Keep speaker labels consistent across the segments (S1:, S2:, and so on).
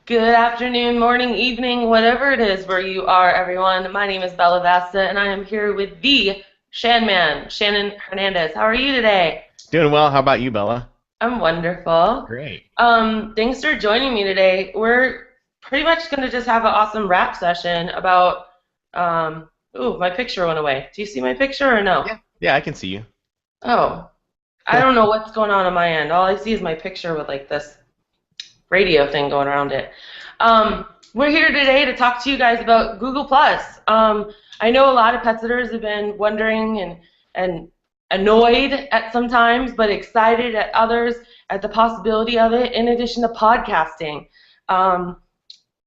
S1: Good afternoon, morning, evening, whatever it is where you are, everyone. My name is Bella Vasta, and I am here with the Man, Shannon Hernandez. How are you today?
S2: Doing well. How about you, Bella?
S1: I'm wonderful.
S2: Great.
S1: Thanks for joining me today. We're pretty much going to just have an awesome rap session about, ooh, my picture went away. Do you see my picture or no?
S2: Yeah. Yeah, I can see you.
S1: Oh, I don't know what's going on my end. All I see is my picture with like this radio thing going around it. We're here today to talk to you guys about Google Plus. I know a lot of pet sitters have been wondering and annoyed at some times, but excited at others at the possibility of it. In addition to podcasting, um,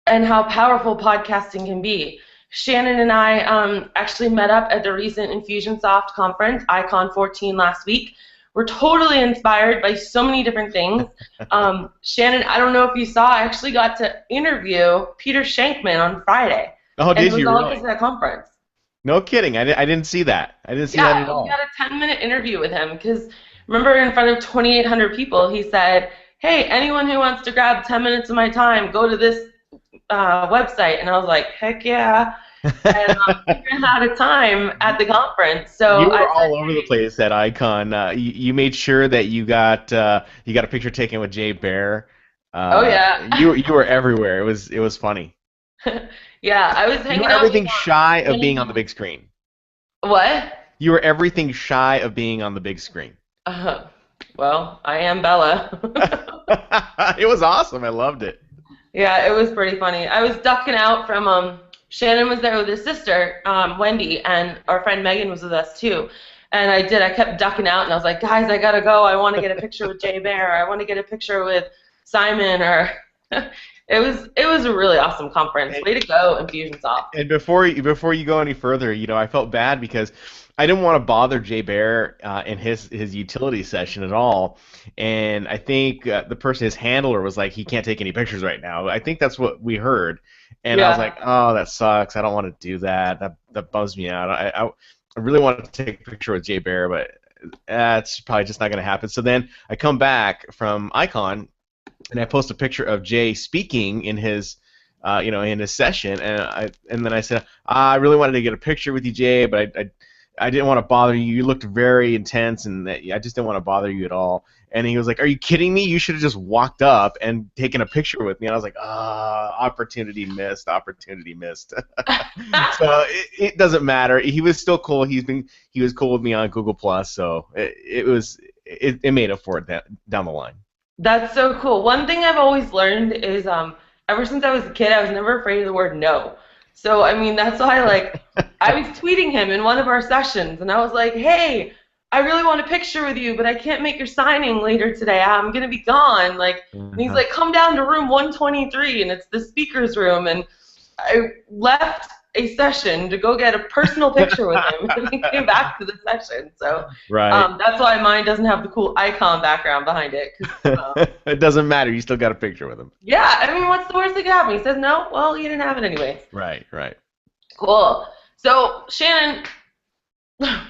S1: and how powerful podcasting can be. Shannon and I actually met up at the recent Infusionsoft conference, Icon 14, last week. We're totally inspired by so many different things. Shannon, I don't know if you saw, I actually got to interview Peter Shankman on Friday,
S2: Oh,
S1: and it
S2: did
S1: was
S2: you
S1: all because
S2: really?
S1: of that conference.
S2: No kidding. I didn't see that. I didn't see that at
S1: Yeah, we got
S2: all.
S1: a 10-minute interview with him because remember in front of 2,800 people, he said, hey, anyone who wants to grab 10 minutes of my time, go to this website. And I was like, heck yeah. And we ran out of time at the conference. So
S2: You
S1: I
S2: were
S1: said,
S2: all over the place at Icon. You made sure that you got a picture taken with Jay Bear.
S1: oh, yeah.
S2: You were everywhere. It was funny.
S1: Yeah, I was
S2: You
S1: hanging
S2: were
S1: out with
S2: everything shy of being on the big screen.
S1: what?
S2: You were everything shy of being on the big screen.
S1: Well, I am Bella.
S2: It was awesome. I loved it.
S1: Yeah, it was pretty funny. I was ducking out from Shannon was there with his sister, Wendy, and our friend Megan was with us too. And I kept ducking out and I was like, guys, I gotta go. I want to get a picture with Jay Bear. I want to get a picture with Simon or it was a really awesome conference. Way to go, Infusionsoft.
S2: And before you go any further, I felt bad because I didn't want to bother Jay Bear in his utility session at all, and I think the person, his handler, was like, he can't take any pictures right now. I think that's what we heard, and I was
S1: Yeah.
S2: like, oh, that sucks. I don't want to do that. That bums me out. I really wanted to take a picture with Jay Bear, but that's probably just not going to happen. So then I come back from Icon and I post a picture of Jay speaking in his in his session, and then I said, I really wanted to get a picture with you, Jay, but I didn't want to bother you. You looked very intense, and I just didn't want to bother you at all. And he was like, "Are you kidding me? You should have just walked up and taken a picture with me." And I was like, opportunity missed, opportunity missed." So it doesn't matter. He was still cool. He was cool with me on Google Plus, so it made up for it down the line.
S1: That's so cool. One thing I've always learned is ever since I was a kid, I was never afraid of the word no. So I mean that's why I was tweeting him in one of our sessions and I was like, "Hey, I really want a picture with you, but I can't make your signing later today. I'm gonna be gone." And he's like, "Come down to room 123 and it's the speaker's room." And I left a session to go get a personal picture with him, and he came back to the session. So
S2: Right.
S1: that's why mine doesn't have the cool icon background behind it. 'Cause,
S2: It doesn't matter. You still got a picture with him.
S1: yeah, I mean, what's the worst that could happen? He says no. Well, you didn't have it anyways.
S2: Right. Right.
S1: Cool. So Shannon,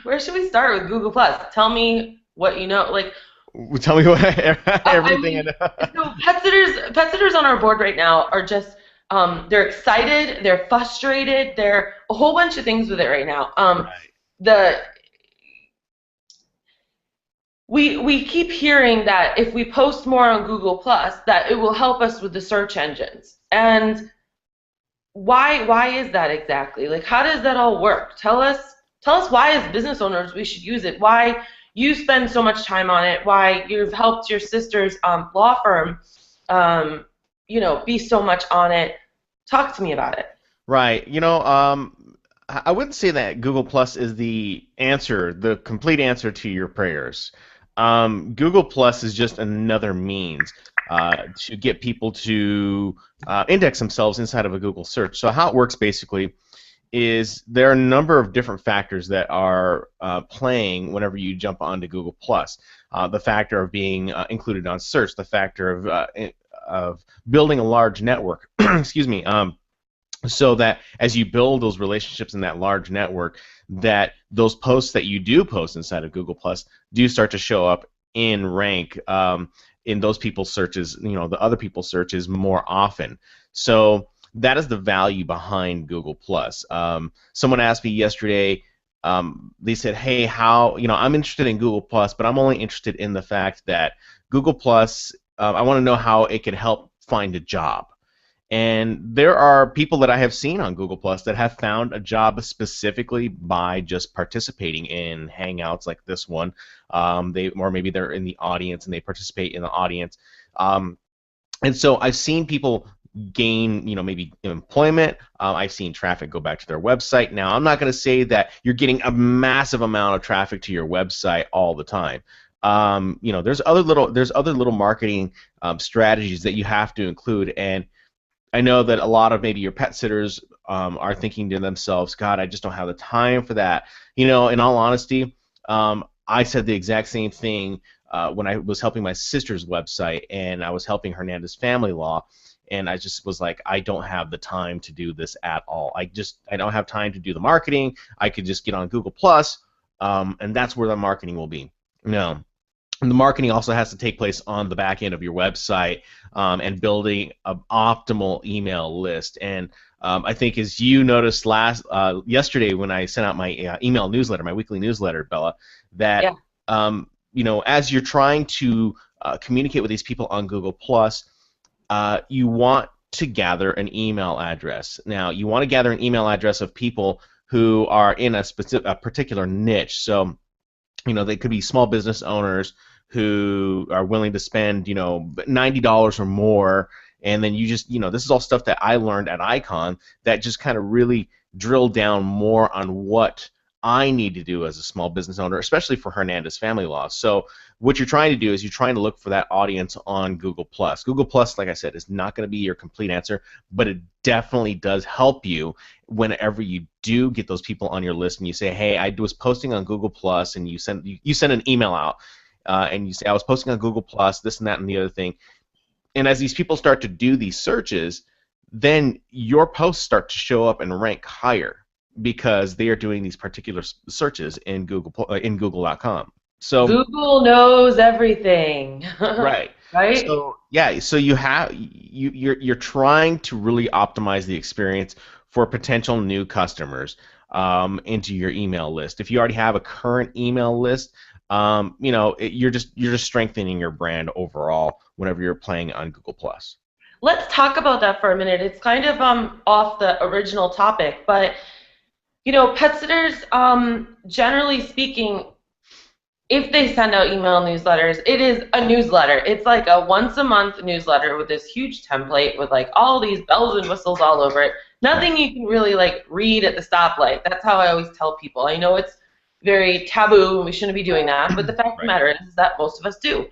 S1: where should we start with Google Plus? Tell me what you know.
S2: Well, tell me what
S1: I
S2: everything I
S1: mean,
S2: know.
S1: so pet sitters on our board right now are just they're excited, they're frustrated, they're a whole bunch of things with it right now.
S2: Right.
S1: The we keep hearing that if we post more on Google Plus, that it will help us with the search engines. And why is that exactly? Like, how does that all work? Tell us why as business owners we should use it. Why you spend so much time on it? Why you've helped your sister's law firm, be so much on it. Talk to me about it.
S2: Right. I wouldn't say that Google Plus is the answer, the complete answer to your prayers. Google Plus is just another means to get people to index themselves inside of a Google search. So how it works basically is there are a number of different factors that are playing whenever you jump onto Google Plus. The factor of being included on search, the factor of building a large network, excuse me, so that as you build those relationships in that large network, that those posts that you do post inside of Google Plus do start to show up in rank. in those people's searches, the other people's searches more often. So that is the value behind Google Plus. Someone asked me yesterday. They said, "Hey, I'm interested in Google Plus, but I'm only interested in the fact that Google Plus. I want to know how it can help find a job." And there are people that I have seen on Google Plus that have found a job specifically by just participating in hangouts like this one. Or maybe they're in the audience and they participate in the audience. And so I've seen people gain, maybe employment. I've seen traffic go back to their website. Now, I'm not going to say that you're getting a massive amount of traffic to your website all the time. There's other little marketing strategies that you have to include. And I know that a lot of maybe your pet sitters are thinking to themselves, God, I just don't have the time for that. In all honesty, I said the exact same thing when I was helping my sister's website, and I was helping Hernandez Family Law, and I just was like, I don't have the time to do this at all. I don't have time to do the marketing. I could just get on Google Plus, and that's where the marketing will be. No. And the marketing also has to take place on the back end of your website and building an optimal email list. And I think, as you noticed yesterday when I sent out my email newsletter, my weekly newsletter, Bella, that as you're trying to communicate with these people on Google Plus, you want to gather an email address. Now, you want to gather an email address of people who are in a particular niche. So, they could be small business owners who are willing to spend, $90 or more, and then you just, this is all stuff that I learned at Icon that just kind of really drilled down more on what I need to do as a small business owner, especially for Hernandez Family Law. So what you're trying to do is you're trying to look for that audience on Google Plus. Google Plus, like I said, is not going to be your complete answer, but it definitely does help you whenever you do get those people on your list and you say, hey, I was posting on Google Plus, and you send an email out and you say, I was posting on Google Plus, this and that and the other thing. And as these people start to do these searches, then your posts start to show up and rank higher because they are doing these particular searches in Google.com. So
S1: Google knows everything.
S2: right.
S1: Right?
S2: So yeah, so you're trying to really optimize the experience for potential new customers into your email list. If you already have a current email list, you're just strengthening your brand overall whenever you're playing on Google Plus.
S1: Let's talk about that for a minute. It's kind of off the original topic, but pet sitters, generally speaking, if they send out email newsletters, it is a newsletter. It's like a once-a-month newsletter with this huge template with like all these bells and whistles all over it. Nothing you can really like read at the stoplight. That's how I always tell people. I know it's very taboo and we shouldn't be doing that, but the fact of the matter is that most of us do.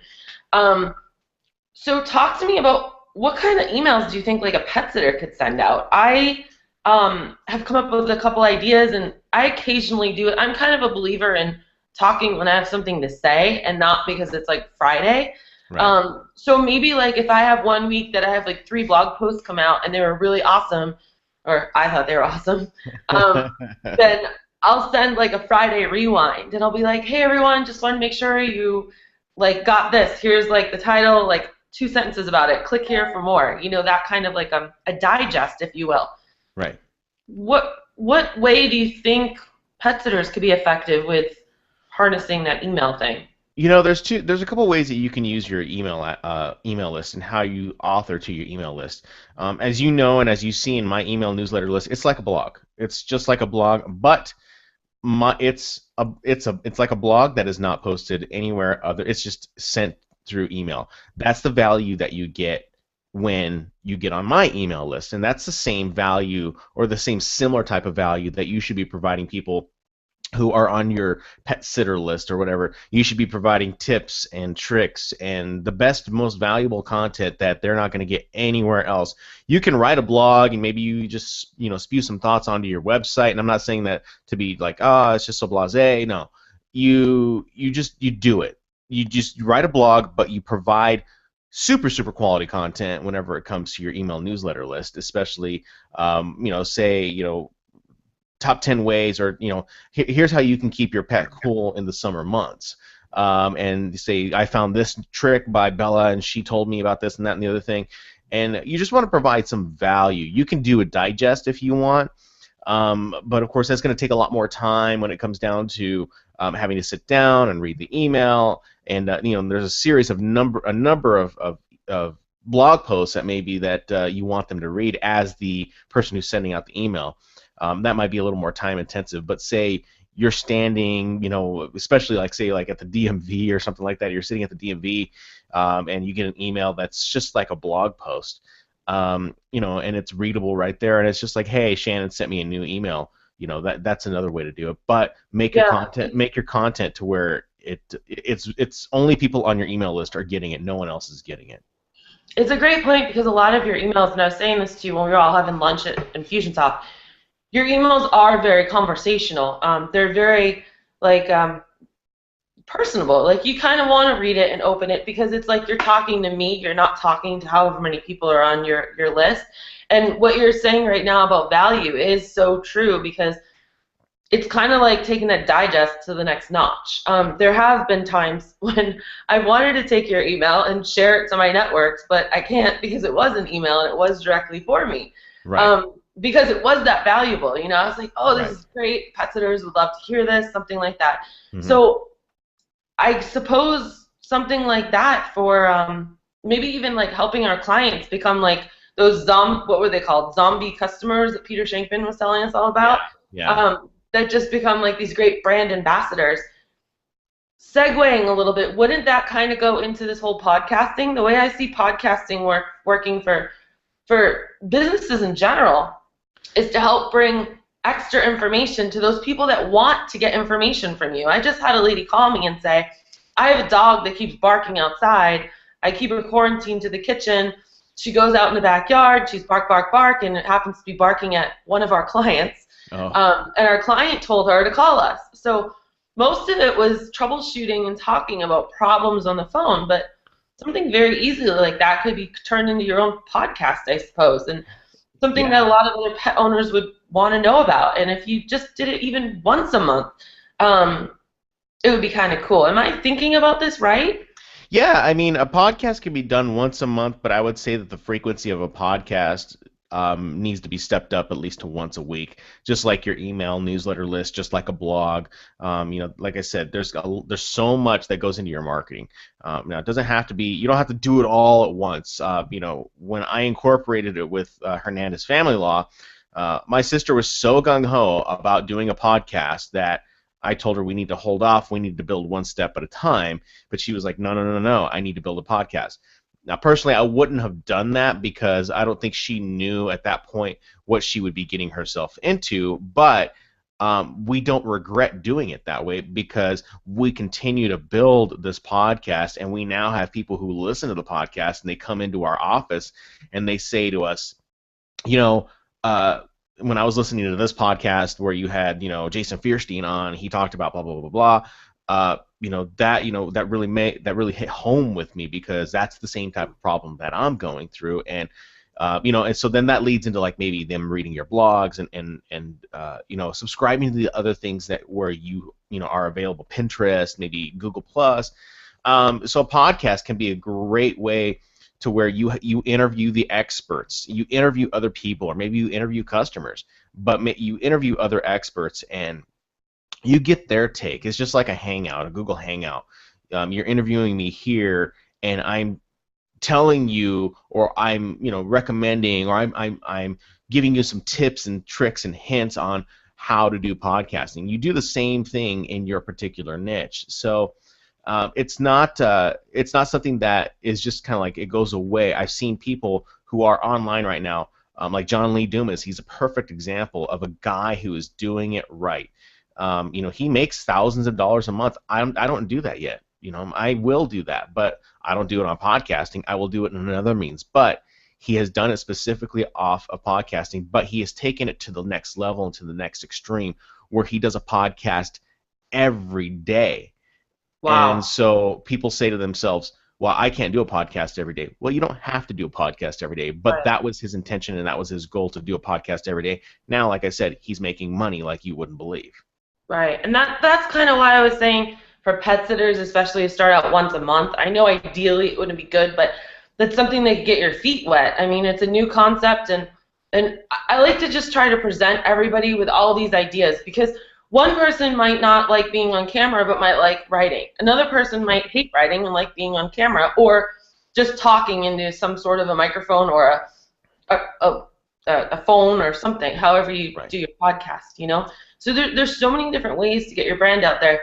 S1: So talk to me about what kind of emails do you think like a pet sitter could send out? I have come up with a couple ideas, and I occasionally do it. I'm kind of a believer in talking when I have something to say and not because it's like Friday.
S2: Right.
S1: So maybe like if I have one week that I have like 3 blog posts come out and they were really awesome, or I thought they were awesome, then I'll send like a Friday rewind, and I'll be like, hey everyone, just want to make sure you like got this. Here's like the title, like 2 sentences about it. Click here for more. That kind of like a digest, if you will.
S2: Right.
S1: What way do you think pet sitters could be effective with harnessing that email thing?
S2: There's a couple ways that you can use your email list and how you author to your email list. As you know, and as you see in my email newsletter list, it's like a blog. It's just like a blog, but it's like a blog that is not posted anywhere other. It's just sent through email. That's the value that you get when you get on my email list, and that's the same value or the same similar type of value that you should be providing people who are on your pet sitter list or whatever. You should be providing tips and tricks and the best, most valuable content that they're not going to get anywhere else. You can write a blog and maybe you just spew some thoughts onto your website, and I'm not saying that to be like, it's just so blasé. No, you do it. You just write a blog, but you provide super quality content whenever it comes to your email newsletter list, especially top 10 ways, or here's how you can keep your pet cool in the summer months. and say, I found this trick by Bella, and she told me about this and that and the other thing. And you just want to provide some value. You can do a digest if you want, but of course that's going to take a lot more time when it comes down to having to sit down and read the email. And there's a series of a number of blog posts that maybe that you want them to read as the person who's sending out the email. That might be a little more time intensive, but say you're standing, especially like at the DMV or something like that, you're sitting at the DMV, and you get an email that's just like a blog post, and it's readable right there, and it's just like, hey, Shannon sent me a new email. That's another way to do it. But make your content to where it's only people on your email list are getting it. No one else is getting it.
S1: It's a great point, because a lot of your emails, and I was saying this to you when we were all having lunch at Infusionsoft, your emails are very conversational. They're very personable. Like, you kind of want to read it and open it because it's like you're talking to me. You're not talking to however many people are on your list. And what you're saying right now about value is so true, because it's kind of like taking a digest to the next notch. There have been times when I wanted to take your email and share it to my networks, but I can't because it was an email and it was directly for me.
S2: Right.
S1: Because it was that valuable. I was like, oh, this is great. Pet sitters would love to hear this, something like that. Mm-hmm. So I suppose something like that for maybe even like helping our clients become like those what were they called? Zombie customers that Peter Shankman was telling us all about.
S2: Yeah.
S1: That just become like these great brand ambassadors. Segueing a little bit, wouldn't that kind of go into this whole podcasting? The way I see podcasting working for businesses in general is to help bring extra information to those people that want to get information from you. I just had a lady call me and say, I have a dog that keeps barking outside. I keep her quarantined to the kitchen. She goes out in the backyard. She's bark, bark, bark, and it happens to be barking at one of our clients.
S2: Oh.
S1: And our client told her to call us. So most of it was troubleshooting and talking about problems on the phone, but something very easily like that could be turned into your own podcast, I suppose, and something that a lot of other pet owners would want to know about. And if you just did it even once a month, it would be kind of cool. Am I thinking about this right?
S2: Yeah, I mean, a podcast can be done once a month, but I would say that the frequency of a podcast needs to be stepped up at least to once a week, just like your email newsletter list, just like a blog. Like I said, there's so much that goes into your marketing. Now, it doesn't have to be, you don't have to do it all at once. When I incorporated it with Hernandez Family Law, my sister was so gung-ho about doing a podcast that I told her we need to hold off, we need to build one step at a time, but she was like, no, I need to build a podcast. Now, personally, I wouldn't have done that because I don't think she knew at that point what she would be getting herself into, but we don't regret doing it that way because we continue to build this podcast, and we now have people who listen to the podcast, and they come into our office, and they say to us, when I was listening to this podcast where you had, Jason Fierstein on, he talked about blah, blah, blah, blah, that really hit home with me because that's the same type of problem that I'm going through, and and so then that leads into like maybe them reading your blogs and subscribing to the other things that where you are available, Pinterest, maybe Google Plus. So a podcast can be a great way to where you interview the experts, you interview other people, or maybe you interview customers, but you interview other experts and you get their take. It's just like a hangout, a Google Hangout. You're interviewing me here, and I'm telling you, or I'm recommending, or I'm giving you some tips and tricks and hints on how to do podcasting. You do the same thing in your particular niche. So it's not something that is just kind of like it goes away. I've seen people who are online right now, like John Lee Dumas. He's a perfect example of a guy who is doing it right. He makes thousands of dollars a month. I don't do that yet. I will do that, but I don't do it on podcasting. I will do it in another means. But he has done it specifically off of podcasting, but he has taken it to the next level and to the next extreme where he does a podcast every day. Wow. And so people say to themselves, well, I can't do a podcast every day. Well, you don't have to do a podcast every day, but that was his intention and that was his goal, to do a podcast every day. Now, like I said, he's making money like you wouldn't believe.
S1: Right, and that's kind of why I was saying for pet sitters, especially to start out once a month. I know ideally it wouldn't be good, but that's something that could get your feet wet. I mean, it's a new concept, and I like to just try to present everybody with all these ideas because one person might not like being on camera but might like writing. Another person might hate writing and like being on camera or just talking into some sort of a microphone or a phone or something, however you
S2: Right.
S1: do your podcast, you know? So there's so many different ways to get your brand out there.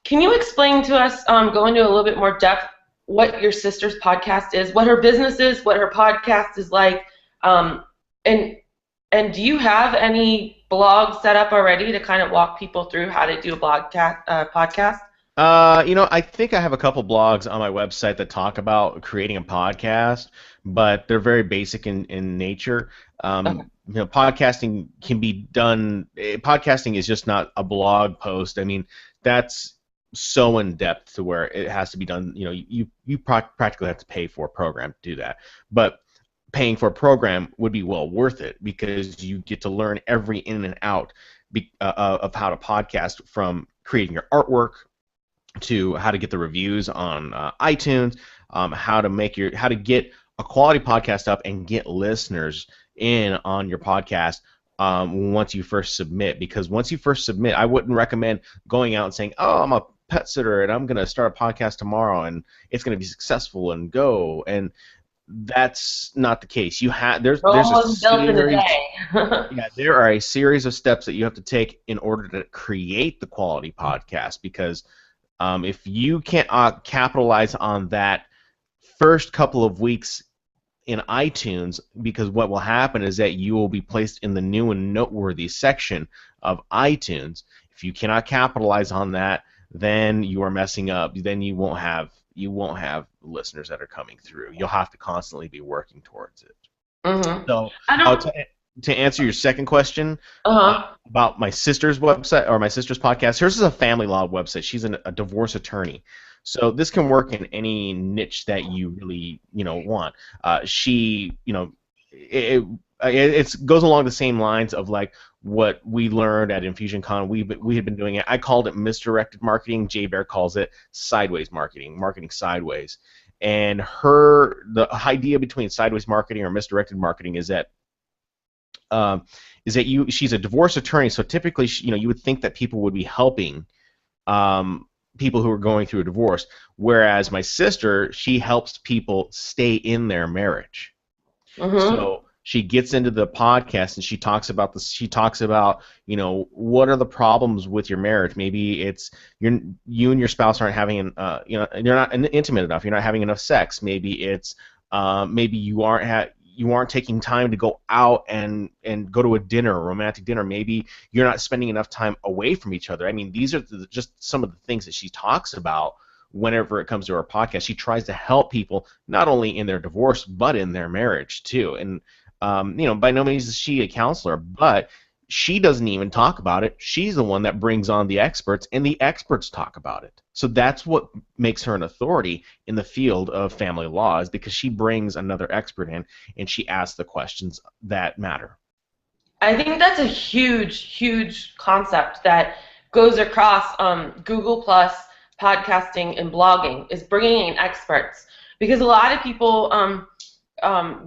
S1: Can you explain to us, go into a little bit more depth, what your sister's podcast is, what her business is, what her podcast is like, and do you have any blogs set up already to kind of walk people through how to do a podcast?
S2: I think I have a couple blogs on my website that talk about creating a podcast, but they're very basic in nature.
S1: Okay.
S2: Podcasting can be done. Podcasting is just not a blog post. I mean, that's so in depth to where it has to be done. You practically have to pay for a program to do that, but paying for a program would be well worth it because you get to learn every in and out of how to podcast, from creating your artwork to how to get the reviews on iTunes, how to get a quality podcast up and get listeners in on your podcast once you first submit. Because once you first submit, I wouldn't recommend going out and saying, "Oh, I'm a pet sitter and I'm going to start a podcast tomorrow and it's going to be successful and go." And that's not the case. There's
S1: Rome
S2: a
S1: wasn't built in a
S2: series.
S1: day.
S2: Yeah, there are a series of steps that you have to take in order to create the quality podcast, because if you can't capitalize on that first couple of weeks in iTunes, because what will happen is that you will be placed in the new and noteworthy section of iTunes. If you cannot capitalize on that, then you are messing up. Then you won't have listeners that are coming through. You'll have to constantly be working towards it.
S1: Mm-hmm.
S2: So,
S1: I don't.
S2: to answer your second question
S1: Uh-huh.
S2: about my sister's website or my sister's podcast, hers is a family law website. She's a divorce attorney, so this can work in any niche that you really want. It goes along the same lines of like what we learned at InfusionCon. We had been doing it. I called it misdirected marketing. Jay Bear calls it sideways marketing sideways. And the idea between sideways marketing or misdirected marketing is that she's a divorce attorney, so typically you would think that people would be helping people who are going through a divorce, whereas my sister, she helps people stay in their marriage.
S1: Mm-hmm.
S2: So she gets into the podcast and she talks about what are the problems with your marriage. Maybe it's you and your spouse aren't having you're not intimate enough, you're not having enough sex. Maybe it's maybe you aren't taking time to go out and go to a romantic dinner. Maybe you're not spending enough time away from each other. I mean, these are just some of the things that she talks about whenever it comes to her podcast. She tries to help people not only in their divorce but in their marriage too. And by no means is she a counselor, but she doesn't even talk about it. She's the one that brings on the experts, and the experts talk about it. So that's what makes her an authority in the field of family law, is because she brings another expert in and she asks the questions that matter.
S1: I think that's a huge, huge concept that goes across Google Plus, podcasting, and blogging, is bringing in experts. Because a lot of people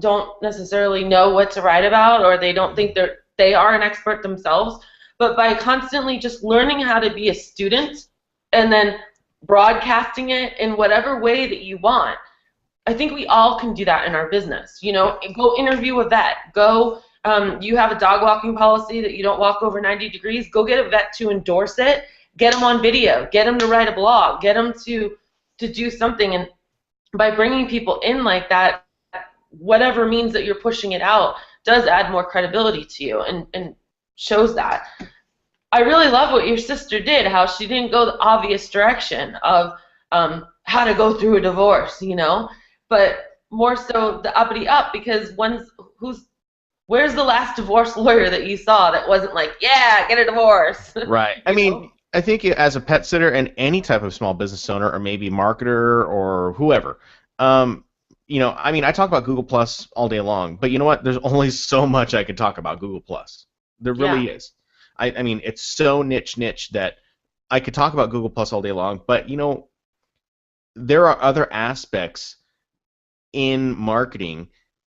S1: don't necessarily know what to write about, or they don't think they are an expert themselves. But by constantly just learning how to be a student and then broadcasting it in whatever way that you want, I think we all can do that in our business. Go interview a vet. Go. You have a dog walking policy that you don't walk over 90 degrees. Go get a vet to endorse it. Get them on video. Get them to write a blog. Get them to do something. And by bringing people in like that, whatever means that you're pushing it out does add more credibility to you and shows that. I really love what your sister did, how she didn't go the obvious direction of how to go through a divorce, but more so the uppity up, because where's the last divorce lawyer that you saw that wasn't like, yeah, get a divorce?
S2: Right. I mean, I think as a pet sitter and any type of small business owner or maybe marketer or whoever, I talk about Google Plus all day long, but you know what? There's only so much I can talk about Google Plus. There really is. I mean, it's so niche that I could talk about Google Plus all day long, but there are other aspects in marketing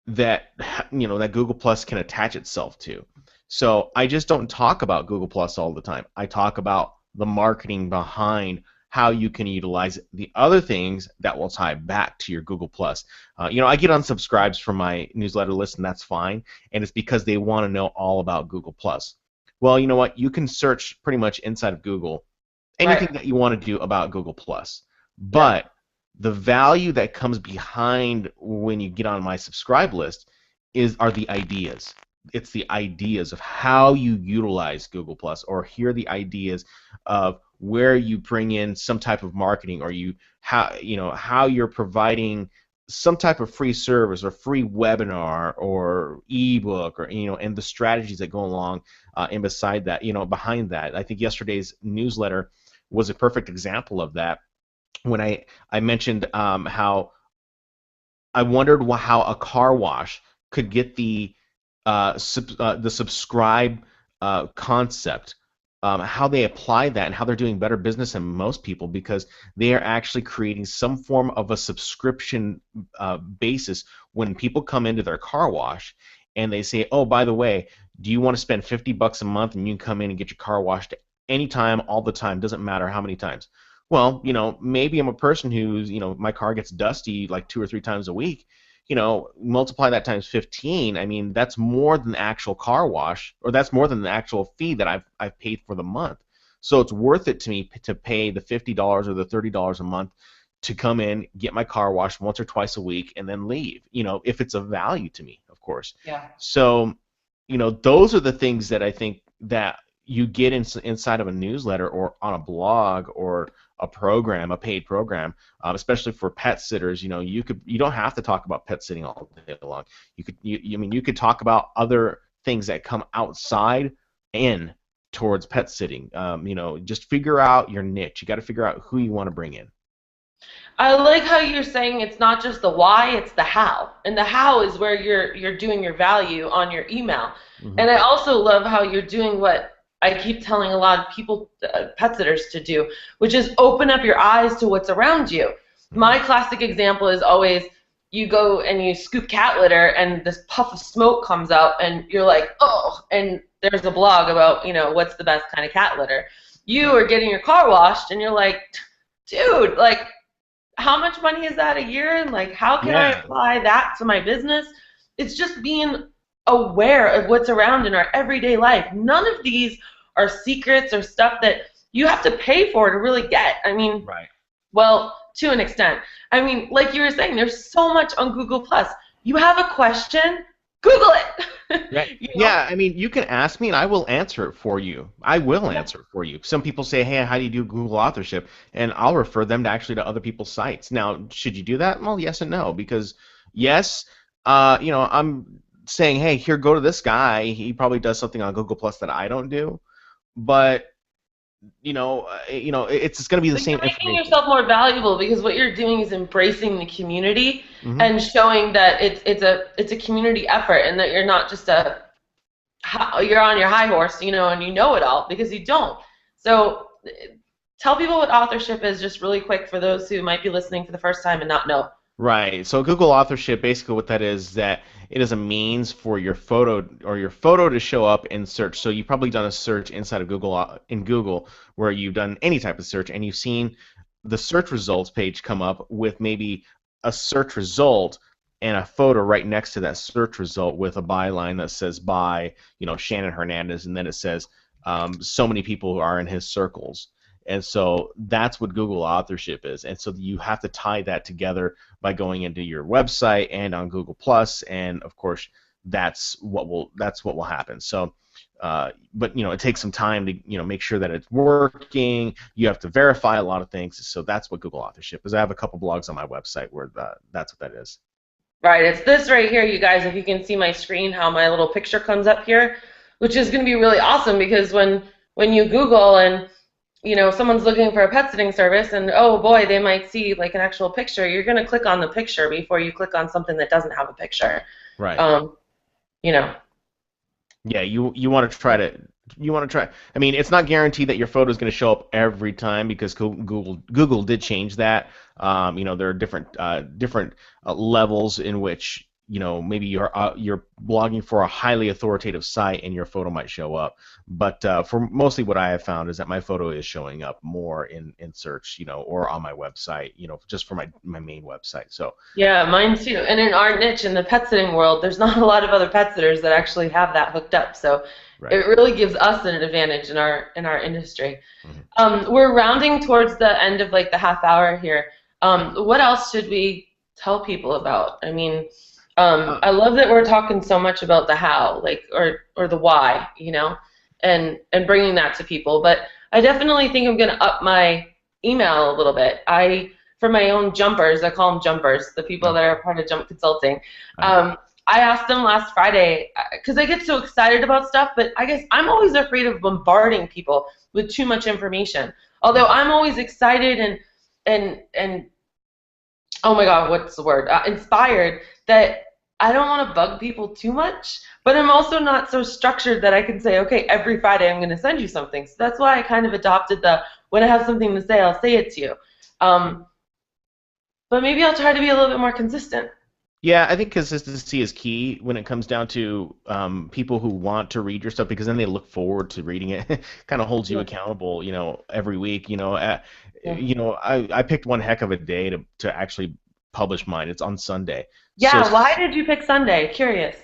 S2: that that Google Plus can attach itself to. So I just don't talk about Google Plus all the time. I talk about the marketing behind how you can utilize the other things that will tie back to your Google Plus. I get unsubscribes from my newsletter list, and that's fine. And it's because they want to know all about Google Plus. Well, you know what? You can search pretty much inside of Google anything
S1: Right.
S2: that you want to do about Google Plus.
S1: Yeah.
S2: But the value that comes behind when you get on my subscribe list are the ideas. It's the ideas of how you utilize Google Plus, or here are the ideas of where you bring in some type of marketing, or how you're providing some type of free service or free webinar or ebook, or and the strategies that go along and beside that, behind that. I think yesterday's newsletter was a perfect example of that, when I mentioned how I wondered how a car wash could get the subscribe concept, how they apply that, and how they're doing better business than most people, because they are actually creating some form of a subscription basis when people come into their car wash and they say, oh, by the way, do you want to spend $50 a month and you can come in and get your car washed anytime, all the time, doesn't matter how many times. Well, maybe I'm a person who's, my car gets dusty like 2 or 3 times a week. Multiply that times 15. I mean, that's more than the actual car wash, or that's more than the actual fee that I've paid for the month. So it's worth it to me to pay the $50 or the $30 a month to come in, get my car washed once or twice a week, and then leave. If it's of value to me, of course.
S1: Yeah.
S2: So, those are the things that I think that you get inside of a newsletter or on a blog or a paid program, especially for pet sitters. You don't have to talk about pet sitting all day long. You could talk about other things that come outside in towards pet sitting. Just figure out your niche. You got to figure out who you want to bring in.
S1: I like how you're saying it's not just the why, it's the how. And the how is where you're doing your value on your email.
S2: Hmm.
S1: And I also love how you're doing what I keep telling a lot of people, pet sitters, to do, which is open up your eyes to what's around you.
S2: Hmm.
S1: My classic example is always you go and you scoop cat litter and this puff of smoke comes out and you're like, oh, and there's a blog about, what's the best kind of cat litter. You
S2: Right.
S1: are getting your car washed and you're like, dude, like, how much money is that a year, and like how can I
S2: Yeah.
S1: apply that to my business? It's just being aware of what's around in our everyday life. None of these are secrets or stuff that you have to pay for to really get. I mean,
S2: Right.
S1: well, to an extent. I mean, like you were saying, there's so much on Google Plus. You have a question, Google it.
S2: Right.
S1: you know?
S2: Yeah, I mean, you can ask me and I will answer it for you. I will
S1: Yeah.
S2: answer it for you. Some people say, hey, how do you do Google authorship? And I'll refer them to other people's sites. Now, should you do that? Well, yes and no, because yes, I'm saying, hey, here, go to this guy. He probably does something on Google Plus that I don't do, but it's going to be the
S1: But you're
S2: same
S1: making
S2: information.
S1: yourself more valuable because what you're doing is embracing the community
S2: Hmm.
S1: and showing that it's a community effort and that you're not just you're on your high horse, and you know it all, because you don't. So tell people what authorship is, just really quick, for those who might be listening for the first time and not know.
S2: Right. So Google authorship, basically what that is, that it is a means for your photo to show up in search. So you've probably done a search inside of Google, in Google, where you've done any type of search and you've seen the search results page come up with maybe a search result and a photo right next to that search result with a byline that says by, Shannon Hernandez, and then it says so many people are in his circles. And so that's what Google authorship is. And so you have to tie that together by going into your website and on Google Plus, and of course that's what will happen. So, but it takes some time to make sure that it's working. You have to verify a lot of things. So that's what Google authorship is. I have a couple blogs on my website where that's what that is.
S1: Right, it's this right here, you guys. If you can see my screen, how my little picture comes up here, which is going to be really awesome, because when you Google and someone's looking for a pet sitting service, and oh boy, they might see like an actual picture, you're going to click on the picture before you click on something that doesn't have a picture.
S2: Right.
S1: Um, you know.
S2: Yeah, you want to try to You want to try. I mean, it's not guaranteed that your photo is going to show up every time because Google did change that. There are different levels in which maybe you're blogging for a highly authoritative site and your photo might show up. But for mostly what I have found is that my photo is showing up more in search, or on my website, just for my main website. So
S1: Yeah, mine too. And in our niche in the pet sitting world, there's not a lot of other pet sitters that actually have that hooked up. So it
S2: right.
S1: really gives us an advantage in our industry.
S2: Mhm.
S1: We're rounding towards the end of like the half hour here. What else should we tell people about? I mean,
S2: Uh,
S1: I love that we're talking so much about the how, like or the why, and bringing that to people. But I definitely think I'm gonna up my email a little bit. For my own jumpers, I call them jumpers, the people that are part of Jump Consulting.
S2: uh,
S1: I asked them last Friday because I get so excited about stuff, but I guess I'm always afraid of bombarding people with too much information. Although I'm always excited and oh my God, what's the word? Inspired that I don't want to bug people too much, but I'm also not so structured that I can say, okay, every Friday I'm going to send you something. So that's why I kind of adopted the when I have something to say, I'll say it to you. But maybe I'll try to be a little bit more consistent.
S2: Yeah, I think consistency is key when it comes down to people who want to read your stuff because then they look forward to reading it. Kind of holds you
S1: Yeah.
S2: accountable, every week.
S1: Yeah.
S2: I picked one heck of a day to actually publish mine. It's on Sunday, so
S1: Yeah, why did you pick Sunday? Curious.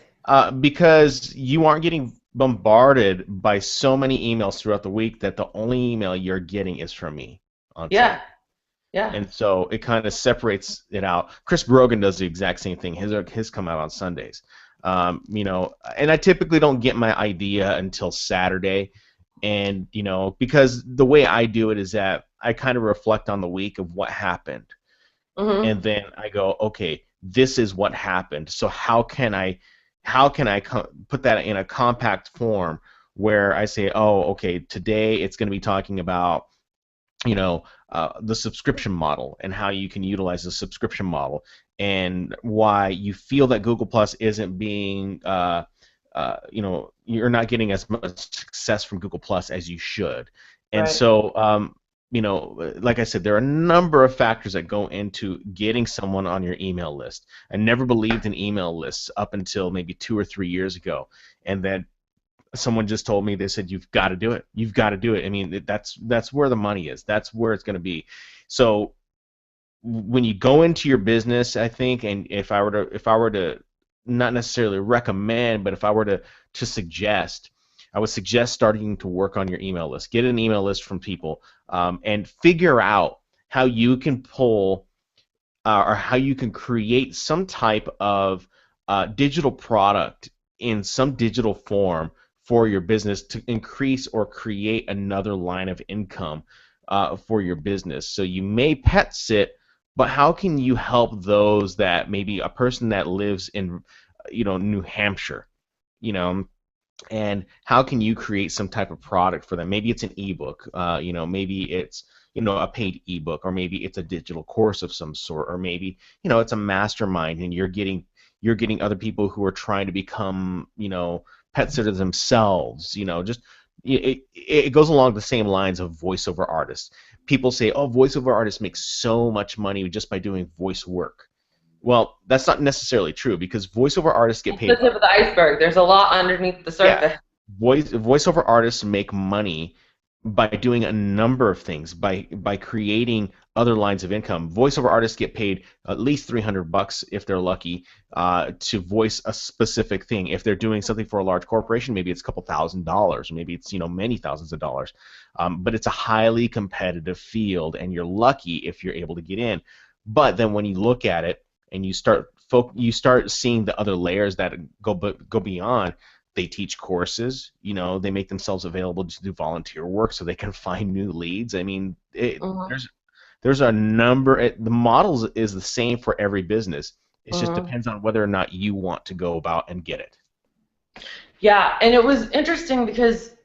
S2: because you aren't getting bombarded by so many emails throughout the week that the only email you're getting is from me on Sunday.
S1: Yeah, yeah.
S2: And so it kind of separates it out. Chris Brogan does the exact same thing. His come out on Sundays. And I typically don't get my idea until Saturday. And, because the way I do it is that I kind of reflect on the week of what happened.
S1: Mhm.
S2: And then I go, okay, this is what happened. So put that in a compact form where I say, oh, okay, today it's going to be talking about the subscription model and how you can utilize the subscription model and why you feel that Google Plus isn't being, you're not getting as much success from Google Plus as you should. And
S1: Right.
S2: so, like I said, there are a number of factors that go into getting someone on your email list. I never believed in email lists up until maybe 2 or 3 years ago. And then someone just told me, they said, you've got to do it. You've got to do it. I mean, that's where the money is. That's where it's going to be. So when you go into your business, I think, and if I were to not necessarily recommend, but if I were to suggest, I would suggest starting to work on your email list. Get an email list from people, and figure out how you can pull or how you can create some type of digital product in some digital form for your business to increase or create another line of income for your business. So you may pet sit, but how can you help those that maybe a person that lives in New Hampshire, you know, and how can you create some type of product for them? Maybe it's an ebook, maybe it's a paid ebook, or maybe it's a digital course of some sort, or maybe it's a mastermind and you're getting other people who are trying to become pet sitters themselves. Just it goes along the same lines of voiceover artists. People say, oh, voiceover artists make so much money just by doing voice work. Well, that's not necessarily true because voiceover artists get
S1: It's the
S2: paid.
S1: tip of the iceberg. There's a lot underneath the
S2: Yeah,
S1: surface.
S2: voiceover artists make money by doing a number of things, by creating other lines of income. Voiceover artists get paid at least $300 if they're lucky to voice a specific thing. If they're doing something for a large corporation, maybe it's a couple $1,000s, maybe it's many thousands of dollars. But it's a highly competitive field, and you're lucky if you're able to get in. But then when you look at it and you start seeing the other layers that go beyond. They teach courses, they make themselves available to do volunteer work so they can find new leads. I mean,
S1: Mhm.
S2: there's a number. The model is the same for every business. It just
S1: Mhm.
S2: depends on whether or not you want to go about and get it.
S1: Yeah, and it was interesting because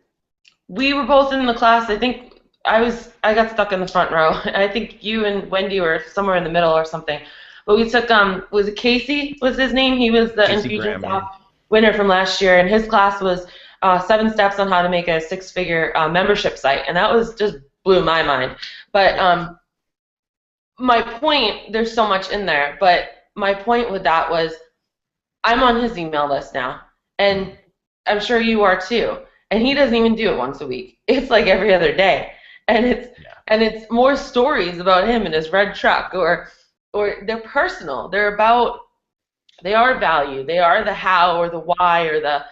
S1: we were both in the class. I think I got stuck in the front row. I think you and Wendy were somewhere in the middle or something. But we took was it Casey was his name? He was the
S2: Casey
S1: Infusion
S2: Graham, yeah.
S1: Soft winner from last year, and his class was 7 steps on how to make a six-figure membership site, and that was just blew my mind. But my point, there's so much in there, but my point with that was I'm on his email list now, and I'm sure you are too. And he doesn't even do it once a week. It's like every other day, and
S2: Yeah.
S1: it's more stories about him and his red truck, or they're personal. They are value. They are the how or the why or the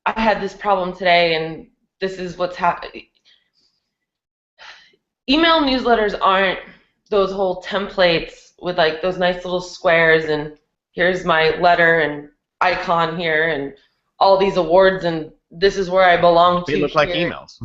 S1: I had this problem today and this is what's happening. Email newsletters aren't those whole templates with like those nice little squares and here's my letter and icon here and all these awards and this is where I belong
S2: They
S1: to
S2: look like
S1: here.
S2: emails.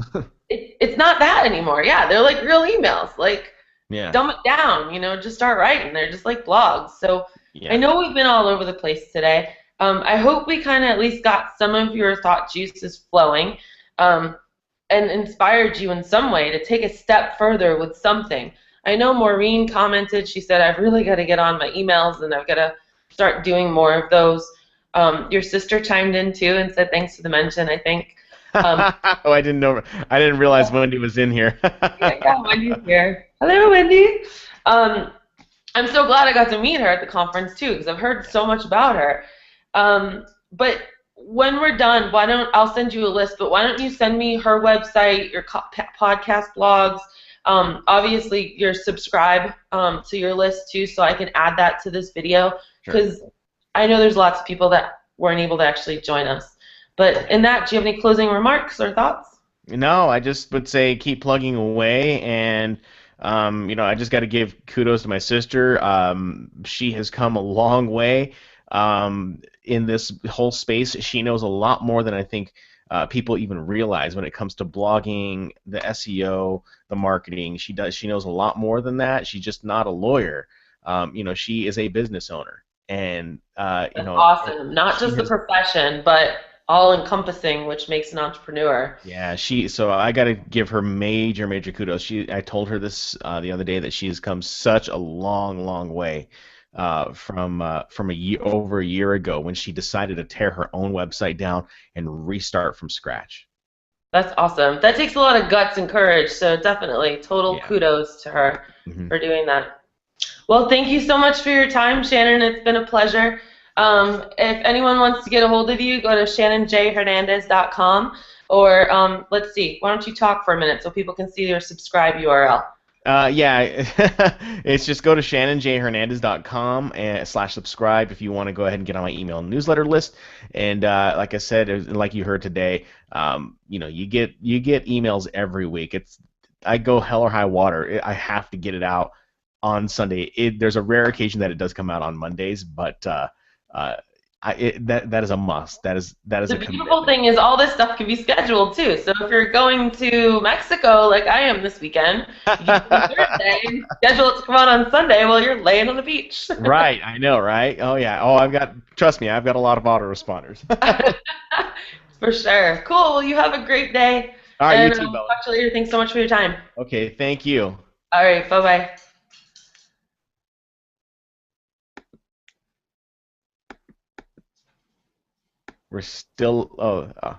S1: It's not that anymore. Yeah, they're like real emails. Like
S2: Yeah.
S1: dumb it down, just start writing. They're just like blogs. So I
S2: Yeah.
S1: know we've been all over the place today. I hope we kind of at least got some of your thought juices flowing. And inspired you in some way to take a step further with something. I know Maureen commented, she said, I've really got to get on my emails and I've got to start doing more of those. Your sister chimed in too and said thanks for the mention, I think.
S2: Oh, I didn't know. I didn't realize Wendy was in here.
S1: Yeah, Wendy's here. Hello, Wendy. Um, I'm so glad I got to meet her at the conference too because I've heard so much about her. But when we're done, I'll send you a list, but why don't you send me her website, your podcast blogs, obviously your subscribe to your list too, so I can add that to this video
S2: Sure.
S1: because I know there's lots of people that weren't able to actually join us. But in that, do you have any closing remarks or thoughts?
S2: No, I just would say keep plugging away, and I just got to give kudos to my sister. She has come a long way in this whole space. She knows a lot more than I think people even realize when it comes to blogging, the SEO, the marketing. She knows a lot more than that. She's just not a lawyer. She is a business owner, and
S1: That's awesome. Not
S2: she
S1: just the
S2: has.
S1: profession, but all encompassing, which makes an entrepreneur.
S2: Yeah, so I got to give her major, major kudos. I told her this the other day that she has come such a long, long way from over a year ago when she decided to tear her own website down and restart from scratch.
S1: That's awesome. That takes a lot of guts and courage, so definitely total
S2: Yeah.
S1: kudos to her
S2: Hmm.
S1: for doing that. Well, thank you so much for your time, Shannon. It's been a pleasure. If anyone wants to get a hold of you, go to shannonjhernandez.com or let's see, why don't you talk for a minute so people can see your subscribe URL?
S2: Yeah, it's just go to shannonjhernandez.com and /subscribe if you want to go ahead and get on my email newsletter list. And like I said, like you heard today, you get emails every week. I go hell or high water. I have to get it out on Sunday. There's a rare occasion that it does come out on Mondays, but uh, that is a must. That is
S1: The
S2: a
S1: beautiful
S2: commitment.
S1: thing is all this stuff can be scheduled too. So if you're going to Mexico like I am this weekend, you can come Thursday and schedule it to come out on Sunday while you're laying on the beach.
S2: Right, I know, right? Oh yeah. Oh, trust me, I've got a lot of autoresponders.
S1: For sure. Cool. Well, you have a great day.
S2: All right, you
S1: And
S2: too, Bella.
S1: talk to you later. Thanks so much for your time.
S2: Okay, thank you.
S1: All right. Bye-bye.
S2: We're still. Oh.